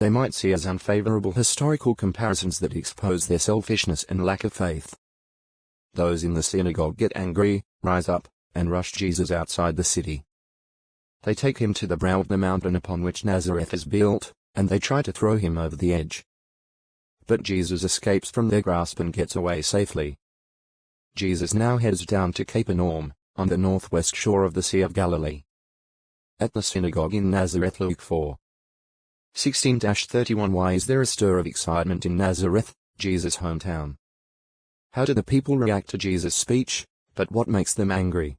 they might see as unfavorable historical comparisons that expose their selfishness and lack of faith. Those in the synagogue get angry, rise up, and rush Jesus outside the city. They take him to the brow of the mountain upon which Nazareth is built, and they try to throw him over the edge. But Jesus escapes from their grasp and gets away safely. Jesus now heads down to Capernaum, on the northwest shore of the Sea of Galilee. At the synagogue in Nazareth, Luke 4. 16-31. Why is there a stir of excitement in Nazareth, Jesus' hometown? How do the people react to Jesus' speech, but what makes them angry?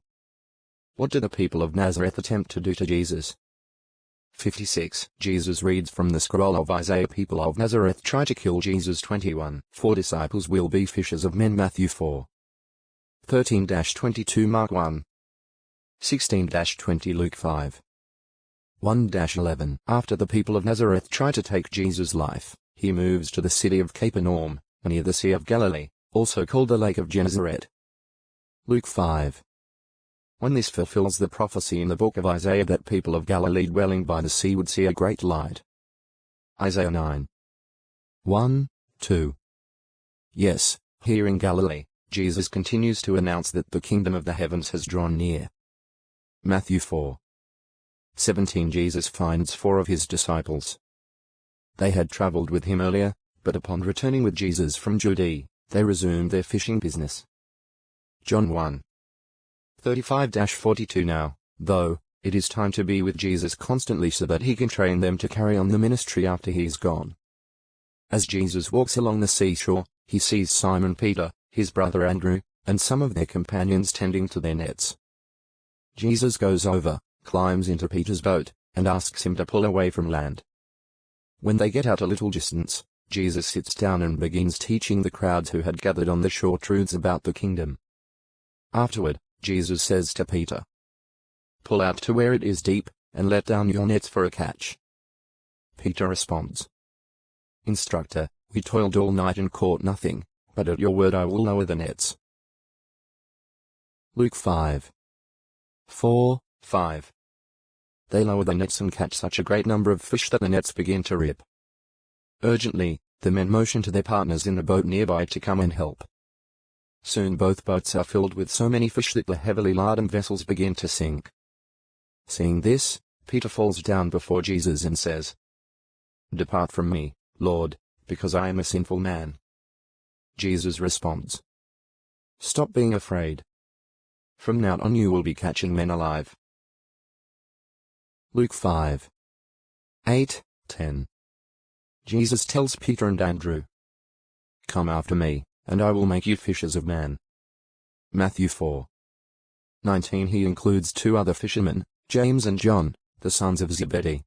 What do the people of Nazareth attempt to do to Jesus? 56. Jesus reads from the scroll of Isaiah. People of Nazareth try to kill Jesus. 21. 4 disciples will be fishers of men. Matthew 4. 13-22. Mark 1. 16-20. Luke 5. 1-11. After the people of Nazareth try to take Jesus' life, he moves to the city of Capernaum, near the Sea of Galilee, also called the Lake of Gennesaret. Luke 5. When this fulfills the prophecy in the book of Isaiah that people of Galilee dwelling by the sea would see a great light. Isaiah 9. 1, 2. Yes, here in Galilee, Jesus continues to announce that the kingdom of the heavens has drawn near. Matthew 4. 17. Jesus finds 4 of his disciples. They had traveled with him earlier, but upon returning with Jesus from Judea, they resumed their fishing business. John 1. 35-42. Now, though, it is time to be with Jesus constantly so that he can train them to carry on the ministry after he is gone. As Jesus walks along the seashore, he sees Simon Peter, his brother Andrew, and some of their companions tending to their nets. Jesus goes over, climbs into Peter's boat, and asks him to pull away from land. When they get out a little distance, Jesus sits down and begins teaching the crowds who had gathered on the shore truths about the kingdom. Afterward, Jesus says to Peter, "Pull out to where it is deep, and let down your nets for a catch." Peter responds, "Instructor, we toiled all night and caught nothing, but at your word I will lower the nets." Luke 5. 4, 5. They lower the nets and catch such a great number of fish that the nets begin to rip. Urgently, the men motion to their partners in the boat nearby to come and help. Soon both boats are filled with so many fish that the heavily laden vessels begin to sink. Seeing this, Peter falls down before Jesus and says, "Depart from me, Lord, because I am a sinful man." Jesus responds, "Stop being afraid. From now on you will be catching men alive." Luke 5. 8, 10. Jesus tells Peter and Andrew, "Come after me, and I will make you fishers of men." Matthew 4. 19. He includes 2 other fishermen, James and John, the sons of Zebedee.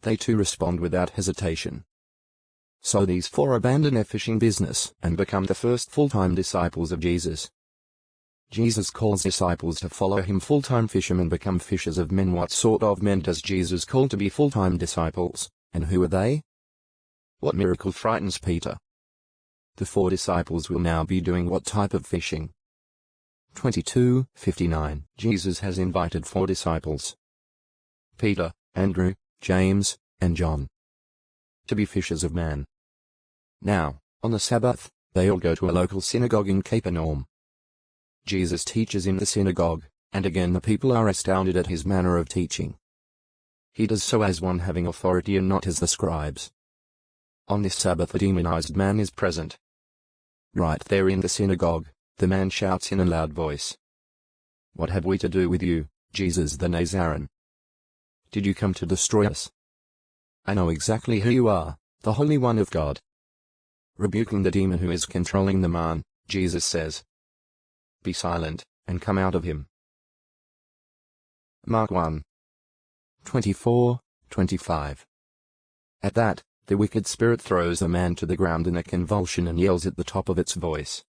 They too respond without hesitation. So these 4 abandon their fishing business and become the first full-time disciples of Jesus. Jesus calls disciples to follow him. Full-time fishermen become fishers of men. What sort of men does Jesus call to be full-time disciples, and who are they? What miracle frightens Peter? The 4 disciples will now be doing what type of fishing? 22:59. Jesus has invited 4 disciples, Peter, Andrew, James, and John, to be fishers of men. Now, on the Sabbath, they all go to a local synagogue in Capernaum. Jesus teaches in the synagogue, and again the people are astounded at his manner of teaching. He does so as one having authority and not as the scribes. On this Sabbath a demonized man is present. Right there in the synagogue, the man shouts in a loud voice, "What have we to do with you, Jesus the Nazarene? Did you come to destroy us? I know exactly who you are, the Holy One of God." Rebuking the demon who is controlling the man, Jesus says, "Be silent, and come out of him." Mark 1. 24-25. At that, the wicked spirit throws the man to the ground in a convulsion and yells at the top of its voice.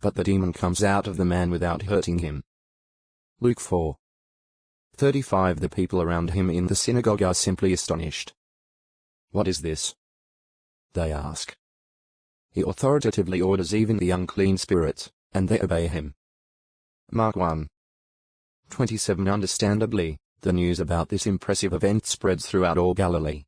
But the demon comes out of the man without hurting him. Luke 4. 35. The people around him in the synagogue are simply astonished. "What is this?" they ask. He authoritatively orders even the unclean spirits, and they obey him. Mark 1. 27. Understandably, the news about this impressive event spreads throughout all Galilee.